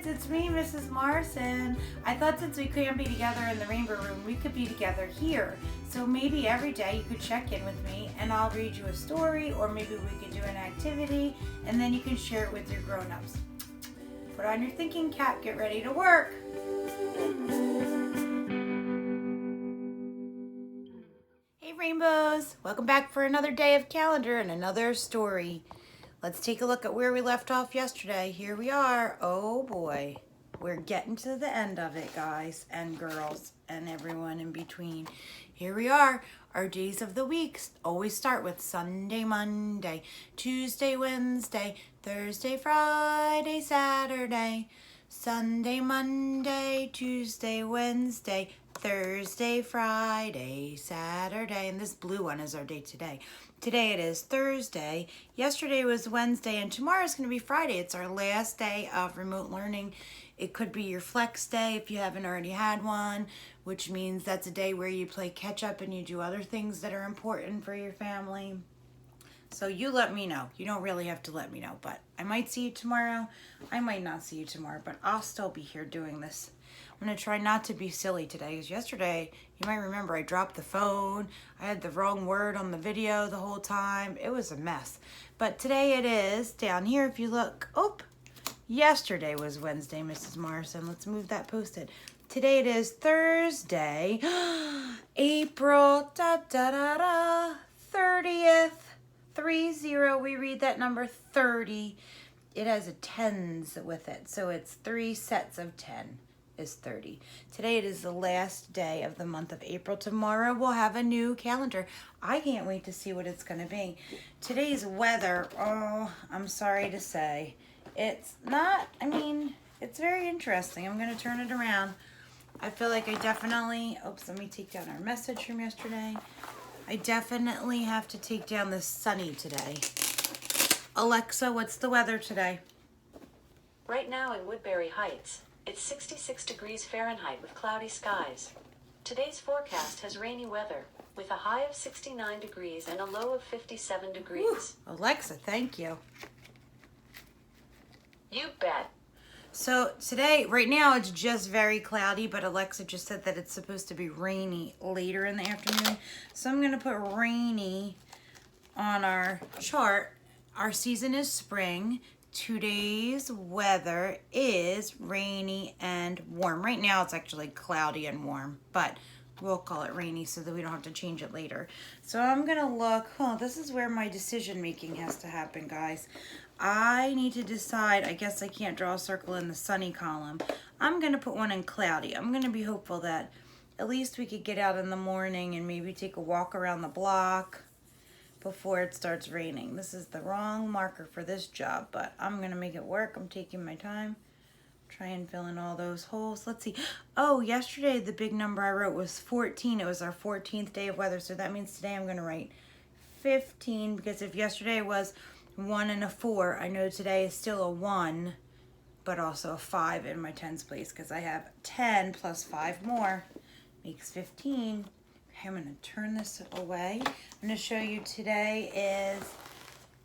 it's me, Mrs. Morrison. I thought since we couldn't be together in the Rainbow Room, we could be together here. So maybe every day you could check in with me and I'll read you a story, or maybe we could do an activity and then you can share it with your grown-ups. Put on your thinking cap, get ready to work. Hey Rainbows, welcome back for another day of calendar and another story. Let's take a look at where we left off yesterday. Here we are. Oh boy, we're getting to the end of it, guys and girls and everyone in between. Here we are. Our days of the week always start with Sunday, Monday, Tuesday, Wednesday, Thursday, Friday, Saturday, Sunday, Monday, Tuesday, Wednesday, Thursday, Friday, Saturday, and this blue one is our day today. Today it is Thursday. Yesterday was Wednesday, and tomorrow is going to be Friday. It's our last day of remote learning. It could be your flex day if you haven't already had one, which means that's a day where you play catch up and you do other things that are important for your family. So you let me know. You don't really have to let me know, but I might see you tomorrow. I might not see you tomorrow, but I'll still be here doing this. I'm going to try not to be silly today, because yesterday, you might remember, I dropped the phone. I had the wrong word on the video the whole time. It was a mess. But today it is, down here if you look, yesterday was Wednesday, Mrs. Morrison. Let's move that post-it. Today it is Thursday, April 30th. 30, we read that number 30. It has a tens with it, so it's 3 sets of 10 is 30. Today it is the last day of the month of April. Tomorrow we'll have a new calendar. I can't wait to see what it's going to be. Today's weather, I'm sorry to say, it's not, it's very interesting. I'm going to turn it around. I feel like I definitely, let me take down our message from yesterday. I definitely have to take down the sunny today. Alexa, what's the weather today? Right now in Woodbury Heights, it's 66 degrees Fahrenheit with cloudy skies. Today's forecast has rainy weather with a high of 69 degrees and a low of 57 degrees. Whew. Alexa, thank you. You bet. So today, right now, it's just very cloudy, but Alexa just said that it's supposed to be rainy later in the afternoon. So I'm going to put rainy on our chart. Our season is spring. Today's weather is rainy and warm. Right now, it's actually cloudy and warm, but we'll call it rainy so that we don't have to change it later. So I'm going to look. This is where my decision making has to happen, guys. I need to decide. I guess I can't draw a circle in the sunny column. I'm going to put one in cloudy. I'm going to be hopeful that at least we could get out in the morning and maybe take a walk around the block before it starts raining. This is the wrong marker for this job, but I'm going to make it work. I'm taking my time. Try and fill in all those holes. Let's see. Yesterday the big number I wrote was 14. It was our 14th day of weather, so that means today I'm going to write 15, because if yesterday was 1 and a 4, I know today is still a 1, but also a 5 in my tens place, because I have 10 plus 5 more makes 15. Okay, I'm going to turn this away. I'm going to show you today is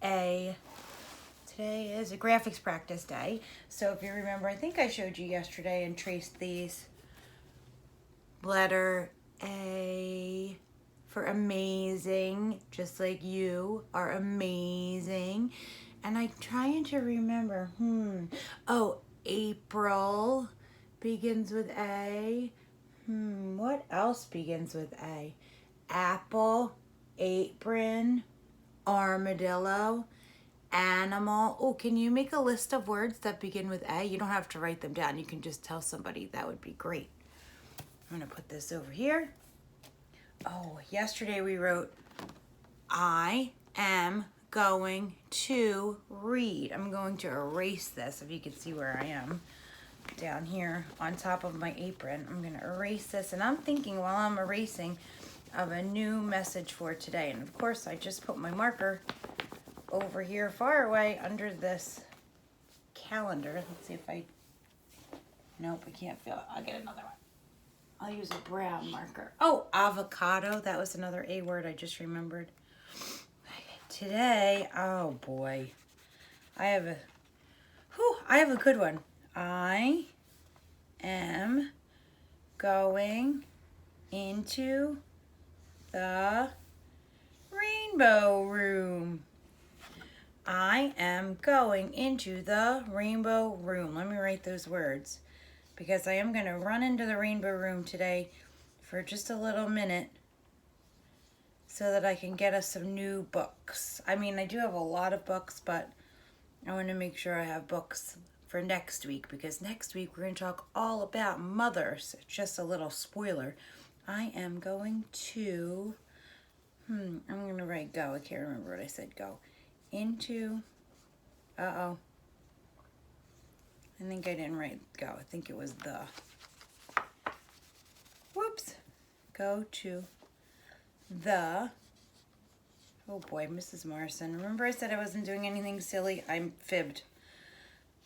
a graphics practice day. So if you remember, I think I showed you yesterday and traced these. Letter A for amazing, just like you are amazing. And I'm trying to remember, April begins with A. What else begins with A? Apple, apron, armadillo, animal. Can you make a list of words that begin with A? You don't have to write them down. You can just tell somebody. That would be great. I'm going to put this over here. Yesterday we wrote, I am going to read. I'm going to erase this, if you can see where I am. Down here on top of my apron. I'm going to erase this, and I'm thinking while I'm erasing of a new message for today. And of course, I just put my marker over here far away under this calendar. Let's see if nope, I can't feel it. I'll get another one. I'll use a brown marker. Avocado. That was another A word I just remembered. Today, oh boy, I have a good one. I am going into the rainbow room. I am going into the rainbow room. Let me write those words because I am going to run into the rainbow room today for just a little minute so that I can get us some new books. I mean, I do have a lot of books, but I want to make sure I have books for next week because next week we're going to talk all about mothers. Just a little spoiler. I am going to, I'm going to write go. I can't remember what I said go. Into, I think I didn't write go. I think it was the. Whoops. Go to the, oh boy, Mrs. Morrison. Remember I said I wasn't doing anything silly? I'm fibbed.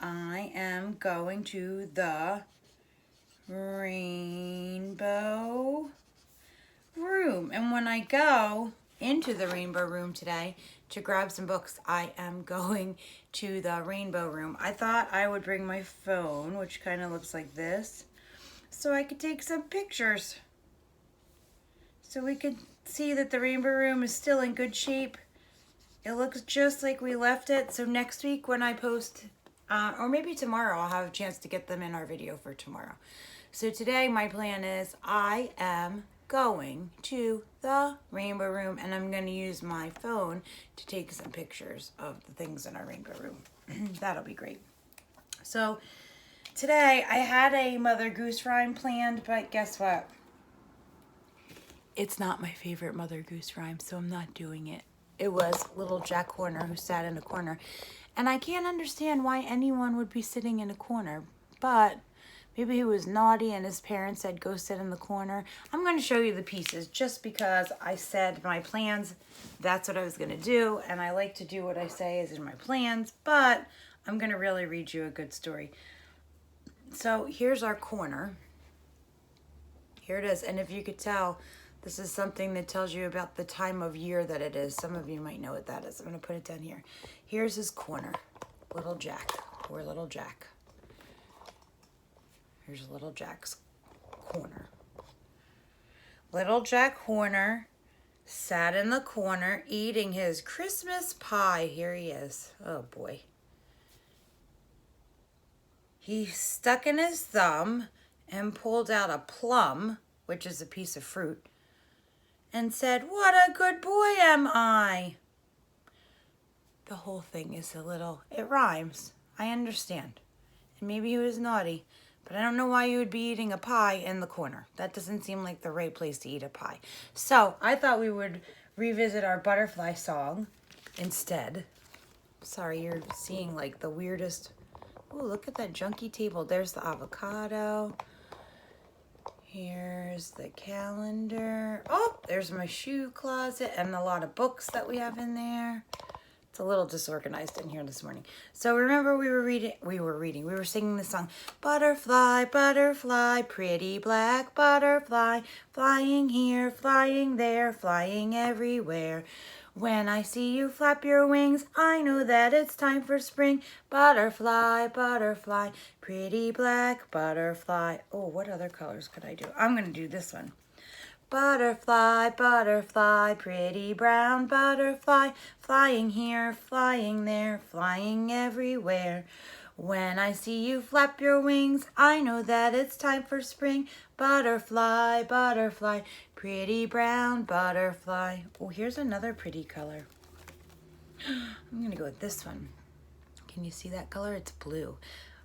I am going to the rainbow room. And when I go into the rainbow room today to grab some books, I am going to the rainbow room. I thought I would bring my phone, which kind of looks like this, so I could take some pictures. So we could see that the rainbow room is still in good shape. It looks just like we left it. So next week when I post, or maybe tomorrow, I'll have a chance to get them in our video for tomorrow. So today my plan is I am going to the rainbow room and I'm going to use my phone to take some pictures of the things in our rainbow room. That'll be great. So today I had a Mother Goose rhyme planned, but guess what? It's not my favorite Mother Goose rhyme, so I'm not doing it. It was little Jack Horner who sat in a corner. And I can't understand why anyone would be sitting in a corner, but maybe he was naughty and his parents said, go sit in the corner. I'm going to show you the pieces just because I said my plans, that's what I was going to do. And I like to do what I say is in my plans, but I'm going to really read you a good story. So here's our corner. Here it is. And if you could tell, this is something that tells you about the time of year that it is. Some of you might know what that is. I'm going to put it down here. Here's his corner. Little Jack. Poor little Jack. Here's little Jack's corner. Little Jack Horner sat in the corner eating his Christmas pie. Here he is. Oh boy. He stuck in his thumb and pulled out a plum, which is a piece of fruit, and said, what a good boy am I. The whole thing is it rhymes. I understand. And maybe he was naughty, but I don't know why you would be eating a pie in the corner. That doesn't seem like the right place to eat a pie. So I thought we would revisit our butterfly song instead. Sorry, you're seeing like the weirdest. Oh, look at that junky table. There's the avocado. Here's the calendar. Oh, there's my shoe closet and a lot of books that we have in there. It's a little disorganized in here this morning. So remember we were singing the song. Butterfly, butterfly, pretty black butterfly, flying here, flying there, flying everywhere. When I see you flap your wings, I know that it's time for spring. Butterfly, butterfly, pretty black butterfly. Oh, what other colors could I do? I'm going to do this one. Butterfly, butterfly, pretty brown butterfly, flying here, flying there, flying everywhere. When I see you flap your wings, I know that it's time for spring. Butterfly, butterfly, pretty brown butterfly. Oh, here's another pretty color. I'm going to go with this one. Can you see that color? It's blue.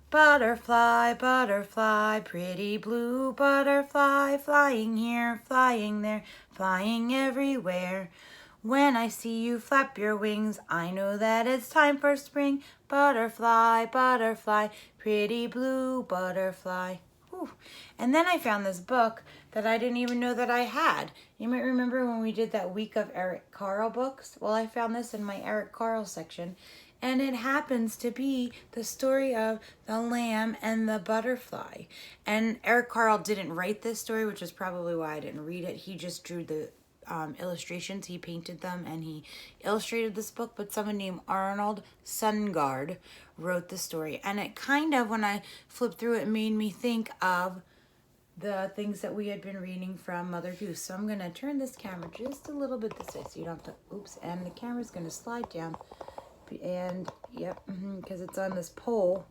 Butterfly, butterfly, pretty blue butterfly, flying here, flying there, flying everywhere. When I see you flap your wings, I know that it's time for spring. Butterfly, butterfly, pretty blue butterfly. Whew. And then I found this book that I didn't even know that I had. You might remember when we did that week of Eric Carle books? Well, I found this in my Eric Carle section. And it happens to be the story of the lamb and the butterfly. And Eric Carle didn't write this story, which is probably why I didn't read it. He just drew the illustrations. He painted them and he illustrated this book, but someone named Arnold Sungard wrote the story. And it kind of, when I flipped through it, made me think of the things that we had been reading from Mother Goose. So I'm going to turn this camera just a little bit this way so you don't have to, oops, and the camera's going to slide down. And, yep, because it's on this pole.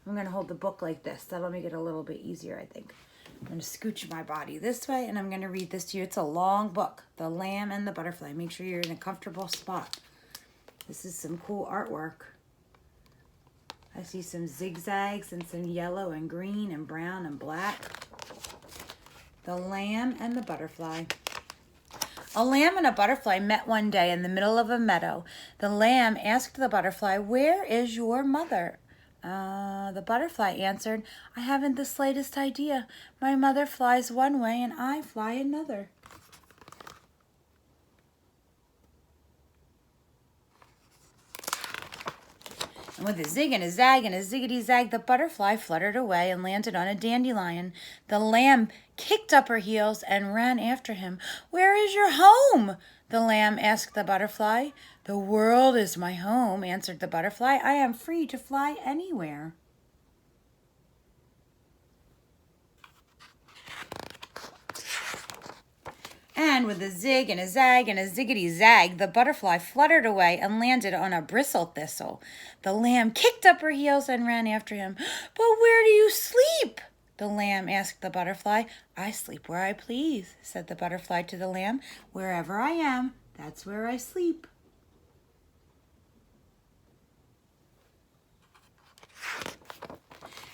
I'm going to hold the book like this. That'll make it a little bit easier, I think. I'm going to scooch my body this way, and I'm going to read this to you. It's a long book, The Lamb and the Butterfly. Make sure you're in a comfortable spot. This is some cool artwork. I see some zigzags and some yellow and green and brown and black. The Lamb and the Butterfly. A lamb and a butterfly met one day in the middle of a meadow. The lamb asked the butterfly, "Where is your mother?" The butterfly answered, "I haven't the slightest idea. My mother flies one way and I fly another." And with a zig and a zag and a ziggity-zag, the butterfly fluttered away and landed on a dandelion. The lamb kicked up her heels and ran after him. "Where is your home?" the lamb asked the butterfly. "The world is my home," answered the butterfly. "I am free to fly anywhere." And with a zig and a zag and a ziggity-zag, the butterfly fluttered away and landed on a bristle thistle. The lamb kicked up her heels and ran after him. "But where do you sleep?" the lamb asked the butterfly. "I sleep where I please," said the butterfly to the lamb. "Wherever I am, that's where I sleep."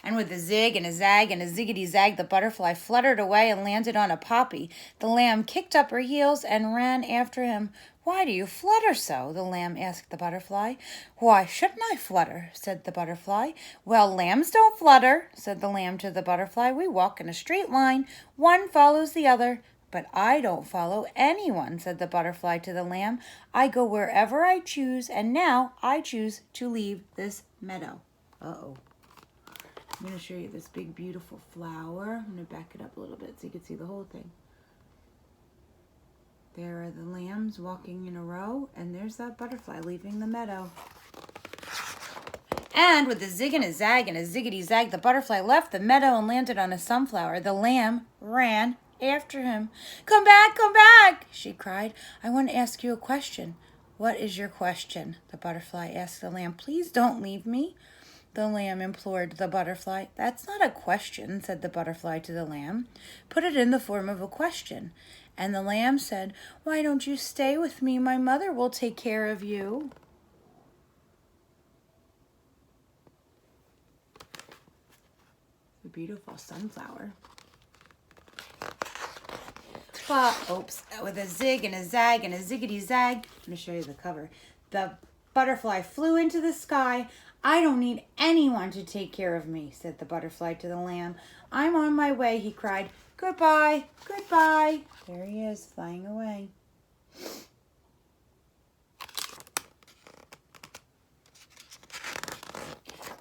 And with a zig and a zag and a ziggity-zag, the butterfly fluttered away and landed on a poppy. The lamb kicked up her heels and ran after him. "Why do you flutter so?" the lamb asked the butterfly. "Why shouldn't I flutter?" said the butterfly. "Well, lambs don't flutter," said the lamb to the butterfly. "We walk in a straight line. One follows the other." "But I don't follow anyone," said the butterfly to the lamb. "I go wherever I choose, and now I choose to leave this meadow." Uh-oh. I'm going to show you this big, beautiful flower. I'm going to back it up a little bit so you can see the whole thing. There are the lambs walking in a row, and there's that butterfly leaving the meadow. And with a zig and a zag and a ziggity-zag, the butterfly left the meadow and landed on a sunflower. The lamb ran after him. Come back, she cried. "I want to ask you a question." "What is your question?" the butterfly asked the lamb. "Please don't leave me," the lamb implored the butterfly. "That's not a question," said the butterfly to the lamb. "Put it in the form of a question." And the lamb said, "Why don't you stay with me? My mother will take care of you." The beautiful sunflower. Oops, with a zig and a zag and a ziggity-zag, I'm going to show you the cover. The butterfly flew into the sky. "I don't need anyone to take care of me," said the butterfly to the lamb. "I'm on my way," he cried. "Goodbye, goodbye." There he is, flying away.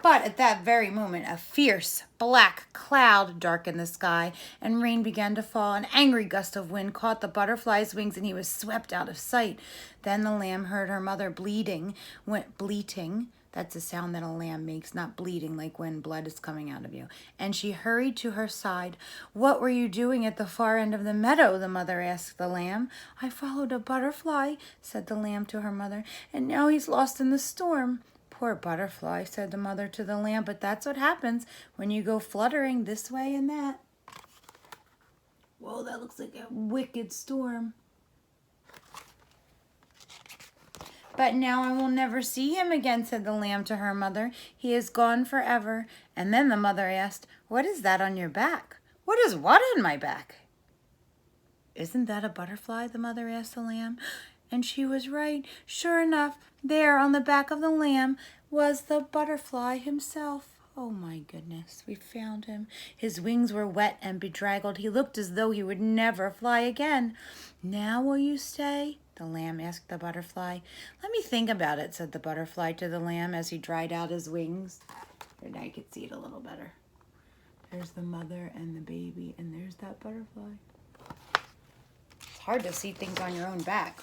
But at that very moment, a fierce black cloud darkened the sky, and rain began to fall. An angry gust of wind caught the butterfly's wings, and he was swept out of sight. Then the lamb heard her mother bleating. That's a sound that a lamb makes, not bleeding, like when blood is coming out of you. And she hurried to her side. "What were you doing at the far end of the meadow?" the mother asked the lamb. "I followed a butterfly," said the lamb to her mother, "and now he's lost in the storm." "Poor butterfly," said the mother to the lamb, "but that's what happens when you go fluttering this way and that." Whoa, that looks like a wicked storm. "But now I will never see him again," said the lamb to her mother. "He is gone forever." And then the mother asked, "What is that on your back?" "What is what on my back?" "Isn't that a butterfly?" the mother asked the lamb. And she was right. Sure enough, there on the back of the lamb was the butterfly himself. Oh my goodness, we found him. His wings were wet and bedraggled. He looked as though he would never fly again. "Now will you stay?" the lamb asked the butterfly. "Let me think about it," said the butterfly to the lamb as he dried out his wings. And now you can see it a little better. There's the mother and the baby, and there's that butterfly. It's hard to see things on your own back.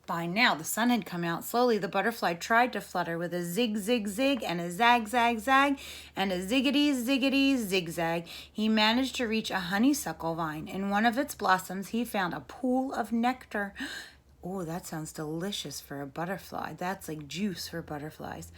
By now, the sun had come out. Slowly, the butterfly tried to flutter with a zig, zig, zig, and a zag, zag, zag, and a ziggity, ziggity, zigzag. He managed to reach a honeysuckle vine. In one of its blossoms, he found a pool of nectar. Oh, that sounds delicious for a butterfly. That's like juice for butterflies.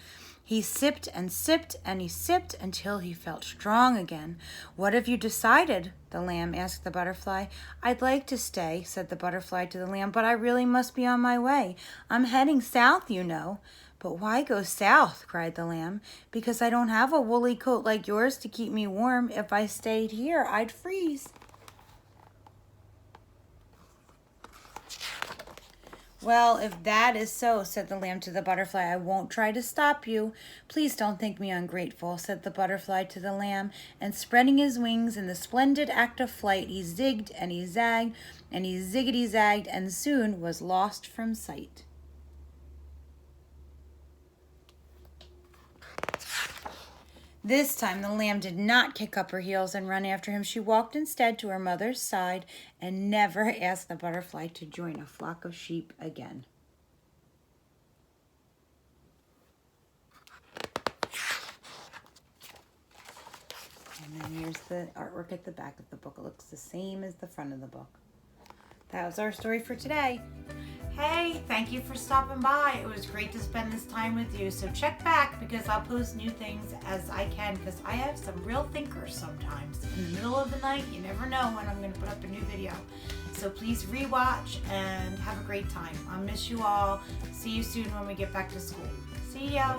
He sipped and sipped and he sipped until he felt strong again. "What have you decided?" the lamb asked the butterfly. "I'd like to stay," said the butterfly to the lamb, "but I really must be on my way. I'm heading south, you know." "But why go south?" cried the lamb. "Because I don't have a woolly coat like yours to keep me warm. If I stayed here, I'd freeze." "Well, if that is so," said the lamb to the butterfly, "I won't try to stop you." "Please don't think me ungrateful," said the butterfly to the lamb, and spreading his wings in the splendid act of flight, he zigged and he zagged and he ziggity zagged and soon was lost from sight. This time the lamb did not kick up her heels and run after him. She walked instead to her mother's side and never asked the butterfly to join a flock of sheep again. And then here's the artwork at the back of the book. It looks the same as the front of the book. That was our story for today. Hey, thank you for stopping by. It was great to spend this time with you. So check back because I'll post new things as I can because I have some real thinkers sometimes. In the middle of the night, you never know when I'm going to put up a new video. So please rewatch and have a great time. I'll miss you all. See you soon when we get back to school. See ya.